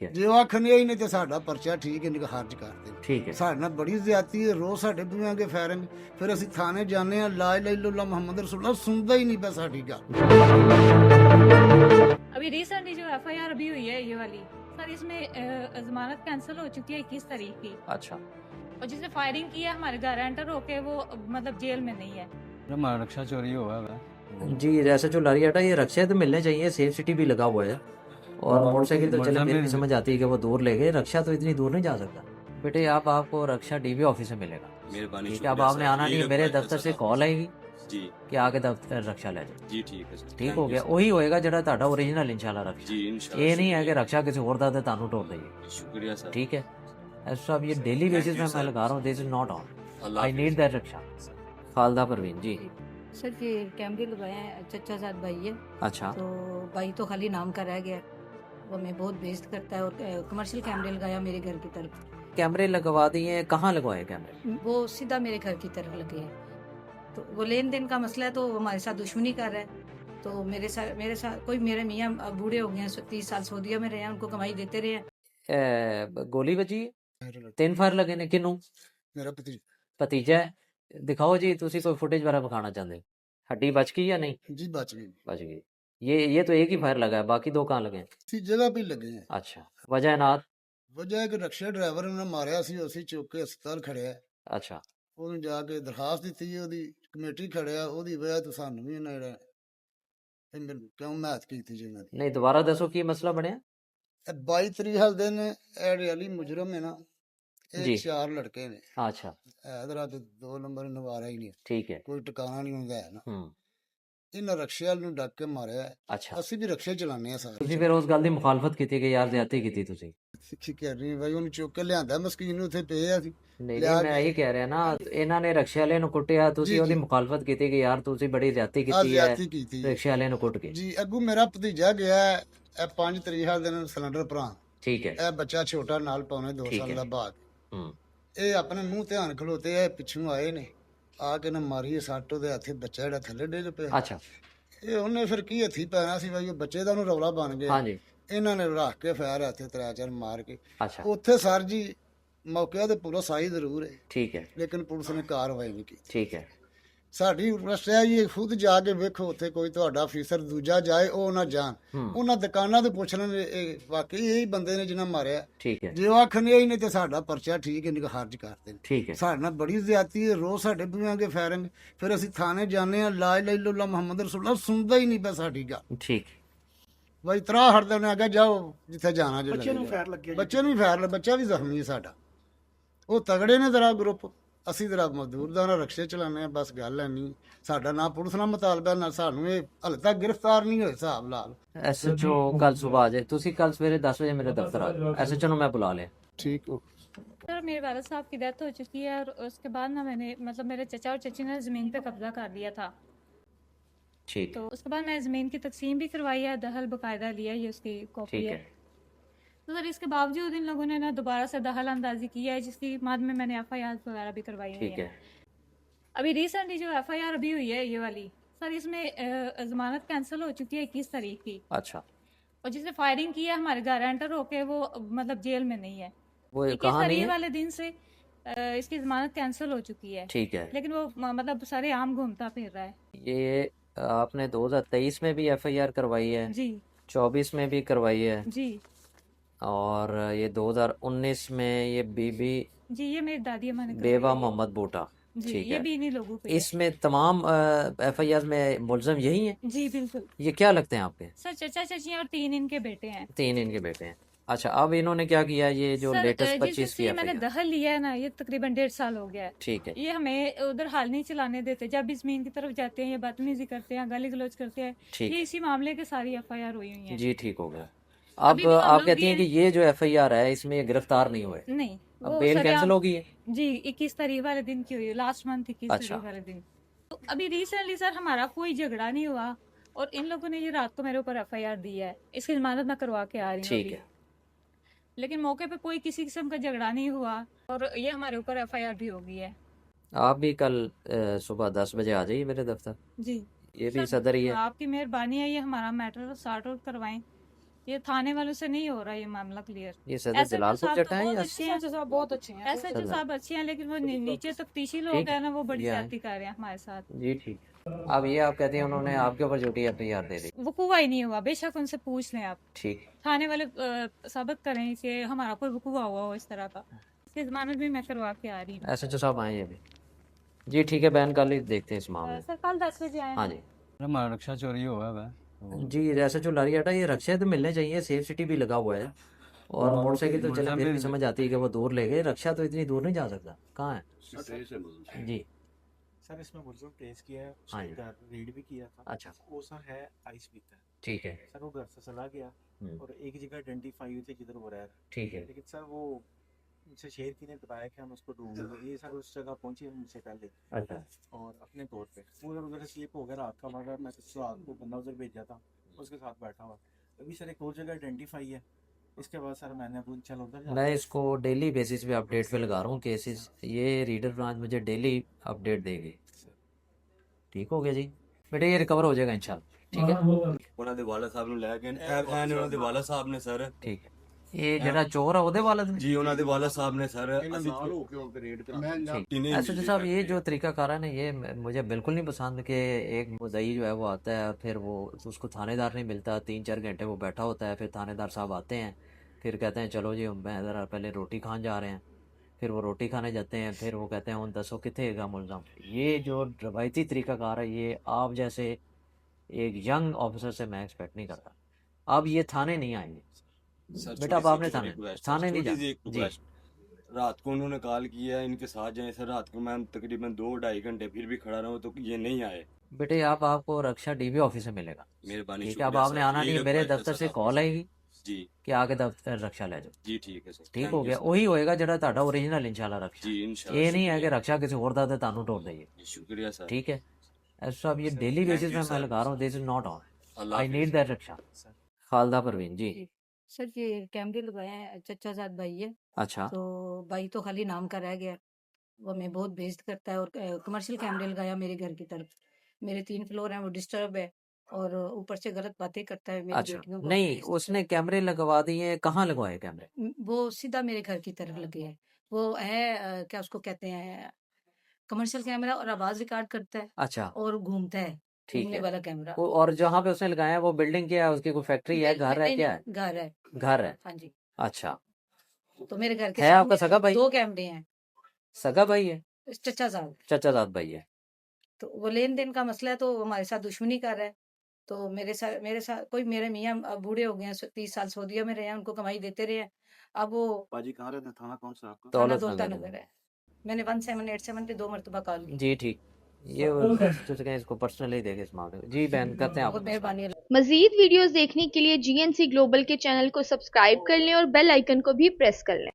ਹੈ ਜੇ ਉਹ ਆਖਣਗੇ ਹੀ ਨਹੀਂ ਤੇ ਸਾਡਾ ਪਰਚਾ ਠੀਕ ਹੈ, ਨਿਕਾ ਖਾਰਜ ਕਰਦੇ ਠੀਕ ਹੈ ਸਾਡੇ ਨਾਲ ਬੜੀ ਜ਼ਿਆਦਤੀ ਹੈ। ਰੋਜ਼ ਸਾਡੇ ਬੂਹਿਆਂ ਅੱਗੇ ਫਾਇਰਿੰਗ, ਫਿਰ ਅਸੀਂ ਥਾਣੇ ਜਾਂਦੇ ਆ, ਲਾ ਇਲਾਹਾ ਇल्लल्लाह ਮੁਹੰਮਦ ਰਸੂਲullah, ਸੁਣਦਾ ਹੀ ਨਹੀਂ ਪਿਆ ਸਾਡੀ ਗੱਲ। अभी रिसेंटली जो एफआईआर अभी हुई है ये वाली सर, इसमें जमानत कैंसिल हो चुकी है 21 तारीख की, अच्छा और जिसने फायरिंग की है हमारे घर एंटर होके वो मतलब जेल में नहीं है। हमारा रक्षा चोरी हुआ है। जी जैसे जो लारियाटा ये रक्षा तो मिलने चाहिए, सेफ सिटी भी लगा हुआ है और मोटरसाइकिल तो चले फिर भी समझ आती है कि वो दूर ले गए, रक्षा तो इतनी दूर नहीं जा सकता। बेटे आप आपको रक्षा डीवी ऑफिस में मिलेगा, मेहरबानी, ठीक है। अब आपने आना नहीं है, मेरे दफ्तर से कॉल आएगी जी कि आके दफ्तर रक्षा ले जाओ, जी ठीक है सर, ठीक हो गया। वही होएगा ਜਿਹੜਾ ਤੁਹਾਡਾ ओरिजिनल इंशाल्लाह रक्षा। जी इंशाल्लाह। ये नहीं है कि रक्षा किसी और ਦਾ ਤੇ ਤੁਹਾਨੂੰ ਤੋੜ ਦੇਈਏ, शुक्रिया सर, ठीक है। ऐसा अब ये डेली बेसिस you, में मैं sir. लगा रहा हूँ, दिस इज नॉट ऑन, अल्लाह I need that Raksha. Khalda Parveen ji, sir ये कैमरे लगाए हैं, चचा साथ भाई है, अच्छा तो भाई तो खाली नाम का रह गया, वो हमें बहुत बेइज्जत करता है। और कमर्शियल कैमरे लगाया मेरे घर की तरफ, कैमरे लगवा दिए, कहाँ लगवाए कैमरे? वो सीधा मेरे घर की तरफ लगे हैं। तो वो लेन देन का मसला है, तो वो हमारे साथ दुश्मनी कर रहा है। तो मेरे साथ कोई, मेरे मियाँ अब बूढ़े हो गए हैं, 30 साल सऊदीया में रहे हैं, उनको कमाई देते रहे हैं। गोली बजी है? 3 फायर लगे ने, किनू? ਮੇਰਾ ਭਤੀਜਾ भतीजा है? दिखाओ जी, तुसी कोई फुटेज वगैरह दिखाना चाहते हो? हड्डी बच गई या नहीं? ਜੀ ਬਚ ਗਈ, बच गई। ये तो एक ही फायर लगा है, बाकी 2 कहाँ लगे हैं? ਅਸੀਂ ਜਗ੍ਹਾ ਵੀ ਲੱਗੇ ਆ। अच्छा, वजह नाथ? ਵਜ੍ਹਾ ਹੈ ਕਿ ਰਕਸ਼ਾ ਡਰਾਈਵਰ ਨੇ ਮਾਰਿਆ ਸੀ, ਅਸੀਂ ਚੁੱਕ ਕੇ ਹਸਪਤਾਲ ਖੜਿਆ, अच्छा ਉਹਨੂੰ ਜਾ ਕੇ ਦਰਖਾਸਤ ਦਿੱਤੀ, ਉਹਦੀ ਕਮੇਟੀ ਖੜਿਆ, ਉਹਦੀ ਵਜ੍ਹਾ ਤੋਂ ਸਾਨੂੰ ਵੀ ਇਹਨਾਂ ਜਿਹੜਾ ਇਹ ਮੈਨੂੰ ਕਿਉਂ ਮਹਿਤ ਕੀਤੀ ਜੀ ਇਹਨਾਂ ਦੀ। नहीं, दोबारा दसो की मसला बनया? ਇਹ 22 ਤਰੀਕ ਹਲ ਦਿਨ ਇਹ ਰਿਆਲੀ ਮੁਜਰਮ ਹੈ ਨਾ, ਜੀ। ਇਹ 4 ਲੜਕੇ ਨੇ, अच्छा ਇਧਰ ਤੇ 2 ਨੰਬਰ ਨਵਾਰਾ ਹੀ ਨਹੀਂ, ठीक है। ਕੋਈ ਟਿਕਾਣਾ ਨਹੀਂ ਹੁੰਦਾ ਹੈ ਨਾ। हम्म ਇਹਨਾਂ ਰਕਸ਼ੇ ਨੂੰ ਡੱਕ ਕੇ ਮਾਰਿਆ। अच्छा, ਅਸੀਂ ਵੀ ਰਕਸ਼ੇ ਚਲਾਉਂਦੇ ਆ ਸਾਰੇ। ਤੁਸੀਂ ਫਿਰ ਉਸ ਗੱਲ ਦੀ ਮੁਖਾਲਫਤ ਕੀਤੀ ਕਿ ਯਾਰ ਜ਼ਿਆਦਤੀ ਕੀਤੀ ਤੁਸੀਂ? ਸਿੱਖੀ ਕਰ ਰਹੀ ਬਾਈ, ਉਹਨੂੰ ਚੁੱਕ ਕੇ ਲਿਆਂਦਾ, ਮਸਕੀਨ ਨੂੰ ਉੱਥੇ ਪਿਆ ਸੀ। ਨਹੀਂ ਲਿਆ ਮੈਂ ਕੇ- ਇਹੀ ਕਹਿ ਰਿਹਾ ਨਾ, ਇਹਨਾਂ ਨੇ ਰਕਸ਼ੇ ਵਾਲੇ ਨੂੰ ਕੁੱਟਿਆ, ਤੁਸੀਂ ਜੀ, ਉਹਦੀ ਜੀ। ਮੁਖਾਲਫਤ ਕੀਤੀ ਕਿ ਯਾਰ ਤੁਸੀਂ ਬੜੀ ਜ਼ਿਆਦਤੀ ਆ ਕੀਤੀ ਹੈ ਜ਼ਿਆਦਤੀ ਕੀਤੀ ਰਕਸ਼ੇ ਵਾਲੇ ਨੂੰ ਕੁੱਟ ਕੇ। ਜੀ। ਅੱਗੂ ਮੇਰਾ ਭਤੀਜਾ ਗਿਆ, ਇਹ 5 ਤਰੀਕ ਹਲ ਦਿਨ ਸਿਲੰਡਰ ਭਰਾ, ਠੀਕ ਹੈ। ਇਹ ਬੱਚਾ ਛੋਟਾ ਨਾਲ ਪੌਣੇ 2 ਠੀਕ ਸਾਲ ਹੈ। ਦਾ ਬਾਗ, ਹੂੰ ਇਹ ਆਪਣੇ ਮੂੰਹ ਧਿਆਨ ਖਲੋਤੇ ਆ, ਪਿੱਛੋਂ ਆਏ ਨੇ, ਆ ਕੇ ਨਾ ਮਾਰੀ ਸੱਟ, ਉਹਦੇ ਹੱਥੇ ਬੱਚਾ ਜਿਹੜਾ ਥੱਲੇ ਡਿੱਗ ਪਿਆ। ਅੱਛਾ ਇਹ ਉਹਨੇ ਫਿਰ ਕੀ ਹੱਥੀ ਪੈਣਾ ਸੀ ਬਾਈ, ਉਹ ਬੱਚੇ ਦਾ ਉਹਨੂੰ ਰੌਲਾ ਬਣ ਗਿਆ। ਹਾਂਜੀ ਇਹਨਾਂ ਨੇ ਰੱਖ ਕੇ ਫਾਇਰ ਹੱਥੇ 3-4 ਮਾਰ ਕੇ ਅੱਛਾ ਉੱਥੇ ਸਰ ਜੀ ਮੌਕੇ ਤੇ ਪੂਰਾ ਸਾਈ ਜ਼ਰੂਰ ਹੈ, ਠੀਕ ਹੈ ਲੇਕਿਨ ਪੁਲਿਸ ਨੇ ਕਾਰਵਾਈ ਨਹੀਂ ਕੀਤੀ। ਠੀਕ ਹੈ। ਸਾਡੀ ਰਿਕਵੈਸਟ ਹੈ ਜੀ, ਖੁਦ ਜਾ ਕੇ ਵੇਖੋ, ਉੱਥੇ ਕੋਈ ਤੁਹਾਡਾ ਅਫੀਸਰ ਦੂਜਾ ਜਾਏ, ਉਹ ਨਾ ਜਾਣ, ਹੂੰ ਉਹਨਾਂ ਦੁਕਾਨਾਂ ਤੇ ਪੁੱਛ ਲੈਣ ਇਹ ਵਾਕਈ ਇਹੀ ਬੰਦੇ ਨੇ ਜਿਹਨਾਂ ਮਾਰਿਆ। ਠੀਕ ਹੈ ਜੇ ਉਹ ਆਖਣਗੇ ਹੀ ਨਹੀਂ ਤੇ ਸਾਡਾ ਪਰਚਾ ਠੀਕ ਹੈ, ਨਿਕਾ ਖਾਰਜ ਕਰਦੇ ਨੇ। ਠੀਕ ਹੈ। ਸਾਡੇ ਨਾਲ ਬੜੀ ਜ਼ਿਆਦਤੀ ਹੈ, ਰੋਜ਼ ਸਾਡੇ ਬੂਹਿਆਂ ਅੱਗੇ ਫਾਇਰਿੰਗ, ਫਿਰ ਅਸੀਂ ਥਾਣੇ ਜਾਂਦੇ ਆ, ਲਾ ਇਲਾਹਾ ਇल्लल्लाह ਮੁਹੰਮਦ ਰਸੂਲullah, ਸੁਣਦਾ ਹੀ ਨਹੀਂ ਪਿਆ ਸਾਡੀ ਗੱਲ। ਠੀਕ ਬਾਈ ਤਰਾ ਹਟਦੇ ਨੇ, ਅੱਗੇ ਜਾਓ ਜਿੱਥੇ ਜਾਣਾ ਜੇ ਬੱਚੇ ਨੂੰ ਫਾਇਰ ਲੱਗਿਆ ਜੀ। ਬੱਚੇ ਨੂੰ ਵੀ ਫਾਇਰ ਲੱਗਾ, ਬੱਚਾ ਵੀ ਜ਼ਖਮੀ ਹੈ ਸਾਡਾ। ਉਹ ਤਗੜੇ ਨੇ ਜ਼ਰਾ ਗਰੁੱਪ, ਅਸੀਂ ਜ਼ਰਾ ਮਜ਼ਦੂਰ ਦਾ ਨਾ ਰਕਸ਼ੇ ਚਲਾਉਂਦੇ ਆ, ਬਸ ਗੱਲ ਹੈ ਨਹੀਂ। ਸਾਡਾ ਨਾ ਪੁਲਿਸ ਨਾਲ ਮੁਤਾਲਬਾ, ਨਾ ਸਾਨੂੰ ਇਹ ਹਾਲੇ ਤੱਕ ਗ੍ਰਿਫਤਾਰ ਨਹੀਂ ਹੋਏ ਹਿਸਾਬ ਲਾਲ। ਐਸਐਚਓ ਕੱਲ ਸਵੇਰ ਆ ਜਾਏ, ਤੁਸੀਂ ਕੱਲ ਸਵੇਰੇ 10 ਵਜੇ ਮੇਰੇ ਦਫ਼ਤਰ ਆ ਜਾਓ, ਐਸਐਚਓ ਨੂੰ ਮੈਂ ਬੁਲਾ ਲਿਆ। ਠੀਕ ਹੋ। सर मेरे वाला साहब की डेथ हो चुकी है, और उसके बाद ना मैंने मतलब मेरे चचा और चची ने ज़मीन पे कब्जा कर लिया था, ठीक तो उसके बाद मैंने ज़मीन की तकसीम भी करवाई है, दखल बाकायदा लिया, ये उसकी कॉपी ठीक है। है। तो सर इसके बावजूद इन लोगों ने ना दोबारा से दखल अंदाजी की है, जिसकी मद में मैंने एफआईआर वगैरह भी करवाई हुई ठीक है। है। अभी रिसेंटली जो एफआईआर अभी हुई है ये वाली सर, इसमें जमानत कैंसिल हो चुकी है 21 तारीख की, अच्छा और जिसने फायरिंग की है हमारे घर एंटर होके वो मतलब जेल में नहीं है। वो 21 कहाँ नहीं तारीख है? वाले दिन से इसकी जमानत कैंसिल हो चुकी है, ठीक है। लेकिन वो मतलब सारे आम घूमता फिर रहा है। ये आपने 2023 में भी एफआईआर करवाई है, जी 24 में भी करवाई है, जी और ये 2019 में ये बीबी जी, ये मेरी दादी अम्मा ने करवाई बेवा है। मोहम्मद बूटा, जी, ठीक ये है। भी इन्हीं लोगों पे है। इसमें तमाम एफआईआर में मुलजम यही हैं? जी बिल्कुल ये क्या लगते हैं आपके? सर, चचा चची और 3 इनके बेटे हैं। 3 इनके बेटे हैं। अच्छा, अब इन्होंने क्या किया, ये जो सर लेटेस्ट जिस 25 दिन की से मैंने एफआईआर? दखल लिया है ना, ये तकरीबन 1.5 साल हो गया है। ठीक है। ये हमें उधर हाल नहीं चलाने देते, जब भी जमीन की तरफ जाते हैं ये बदतमीजी करते हैं, गाली गलौज करते हैं। ठीक ये इसी मामले के सारी एफआईआर हुई हुई है। जी, ठीक हो गया। अब अभी भी हम आप लोग कहती भी हैं कि ये जो एफआईआर है इसमें ये गिरफ्तार नहीं हुए, नहीं, अब वो बेल सरेआम- कैंसिल हो गई है? जी 21 तारीख वाले दिन की हुई, लास्ट मंथ 21 अच्छा। तारीख वाले दिन। तो अभी रिसेंटली सर हमारा कोई झगड़ा नहीं हुआ, और इन लोगों ने ये रात को मेरे ऊपर एफआईआर दी है, इसकी जमानत मैं करवा के आ रही हूँ ठीक अभी। है। लेकिन मौके पे कोई किसी किस्म का झगड़ा नहीं हुआ, और ये हमारे ऊपर एफआईआर भी हो गई है। आप भी कल सुबह 10 बजे आ जाइए मेरे दफ्तर, जी ये भी सर, सदर ही है। आपकी मेहरबानी है, ये हमारा मैटर सॉर्ट आउट करवाएं, ये थाने वालों से नहीं हो रहा ये मामला क्लियर। ये सदर जलालपुर जटा है या बहुत अच्छे हैं, ऐसे जो सदर? साहब अच्छे हैं, लेकिन वो नीचे तफ्तीशी ठीक लोग हैं ना, वो बड़ी ये है। ज्यादती कर रहे हैं हमारे साथ। जी ठीक। अब ये आप कहते हैं उन्होंने आपके ऊपर झूठी एफआईआर दे दी। वकूआ ही नहीं हुआ, बेशक उनसे पूछ लें आप, ठीक। थाने वाले साबित करें कि हमारा कोई वकूआ हुआ हो इस तरह का। इसकी जमानत भी मैं करवा के आ रही हूँ। एसएचओ साहब आए अभी। जी ठीक है, बहन कल ही देखते हैं इस मामले। सर कल 10 बजे आए। हाँ जी हमारा रक्षा चोरी हुआ है जी, एसएचओ लारियाटा, ये रक्षा तो मिलने चाहिए, सेफ सिटी भी लगा हुआ है और मोटरसाइकिल तो चले फिर भी समझ आती है कि वो दूर ले गए, रक्षा तो इतनी दूर नहीं जा सकता। कहाँ है जी? सर इसमें मुलजिम ट्रेस किया है, हाँ उसके जी। घर रीड भी किया था। अच्छा वो सर है आइस पीता है। ठीक है। सर वो घर से चला गया और एक जगह आइडेंटिफाई हुई थी जिधर वो रह रहा है। ठीक है। लेकिन सर वो मुझसे शेर की ने बताया कि हम उसको ढूंढेंगे। ये सर उस जगह पहुंचे मुझसे पहले अच्छा और अपने तौर पे वो उधर स्लिप हो गया रात का वाला। मैं तो रात को बंदा उधर भेजा था, उसके साथ बैठा हुआ। अभी सर एक और जगह आइडेंटिफाई है। इसके बाद सर मैंने अब चल उधर जा। मैं इसको डेली बेसिस पे अपडेट पे लगा रहा हूँ केसेस, ये रीडर ब्रांच मुझे डेली अपडेट देगी। ठीक हो गया जी बेटे, ये रिकवर हो जाएगा इंशाल्लाह। ठीक है ਉਹਨਾਂ ਦੇ ਵਾਲਾ ਸਾਹਿਬ ਨੂੰ ਲੈ ਕੇ ਐਨ ਉਹਨਾਂ ਦੇ ਵਾਲਾ ਸਾਹਿਬ ਨੇ ਸਰ ठीक है। ये जरा चोर है ਉਹਦੇ वाला ਜੀ ਉਹਨਾਂ ਦੇ ਵਾਲਾ ਸਾਹਿਬ ਨੇ ਸਰ ਅਸੀਂ एसएचओ साहब, ये जो तरीकाकार है ना, ये मुझे बिल्कुल नहीं पसंद कि एक मुद्दई जो है वो आता है फिर वो उसको थानेदार नहीं मिलता, 3-4 घंटे वो बैठा होता है, फिर थानेदार साहब आते हैं, फिर कहते हैं चलो जी हम ज़रा पहले रोटी खान जा रहे हैं, फिर वो रोटी खाने जाते हैं, फिर वो कहते हैं उन दसो कितने गा मुलजम। ये जो रवायती तरीकाकार है, ये आप जैसे एक यंग ऑफिसर से मैं एक्सपेक्ट नहीं करता। अब ये थाने नहीं आएंगे बेटा, अब आपने थाने नहीं जाना जी। रात को उन्होंने कॉल किया इनके साथ जाए सर, रात को मैं तकरीबन 2-2.5 घंटे फिर भी खड़ा रहा तो ये नहीं आए। बेटे आप आपको रक्षा डीबी ऑफिस से मिलेगा, मेहरबानी ठीक है? अब आपने आना नहीं है, मेरे दफ्तर से कॉल आएगी जी कि आके दफ्तर रक्षा ले जाओ। जी ठीक है सर, ठीक हो गया, वही होएगा जरा ਤੁਹਾਡਾ ओरिजिनल इंशाल्लाह रक्षा। जी इंशाल्लाह। ये नहीं है कि रक्षा किसी और दा ਤੁਹਾਨੂੰ ढोल दइए। शुक्रिया सर। ठीक है ऐसा, अब ये डेली बेसिस पे मैं लगा रहा हूँ, this is not on, I need that Raksha. Khalda Parveen ji. Sir ये कैमरे लगाए हैं, चचा साथ भाई है। अच्छा तो भाई तो खाली नाम का रह गया, वो हमें बहुत बेइज्जत करता है। और कमर्शियल कैमरे लगाया मेरे घर की तरफ, मेरे 3 फ्लोर हैं, वो डिस्टर्ब है और ऊपर से गलत बातें करता है मेरी अच्छा, बेटियों को। नहीं उसने कैमरे लगवा दिए, कहाँ लगवाए कैमरे? वो सीधा मेरे घर की तरफ लगे है। वो है क्या उसको कहते हैं, कमर्शियल कैमरा, और आवाज रिकॉर्ड करता है अच्छा और घूमता है, ठीक घूमने है। वाला कैमरा। और जहाँ पे उसने लगाया है वो बिल्डिंग क्या है, उसकी कोई फैक्ट्री है, घर है, नहीं, क्या है? नहीं, घर है। घर है, हाँ जी। अच्छा। तो मेरे घर के है आपका सामने सगा भाई? 2 कैमरे हैं। सगा भाई है, चचा साहब, चचाजाद भाई है। तो वो लेन देन का मसला है, तो वो हमारे साथ दुश्मनी कर रहा है। तो मेरे साथ कोई, मेरे मियाँ अब बूढ़े हो गए हैं, 30 साल सऊदीया में रहे हैं, उनको कमाई देते रहे हैं। अब वो पाजी कहाँ रहते हैं? थाना कौन सा आपका? थाना दौलत दौलता नगर नगर है। मैंने 1787 पे 2 मरतबा कॉल की। जी ठीक, ये तो कहें इसको पर्सनली देखे इस मामले में। जी बहन करते हैं आप। बहुत मेहरबानी। मजीद वीडियोस देखने के लिए GNC ग्लोबल के चैनल को सब्सक्राइब कर लें और बेल आइकन को भी प्रेस कर लें।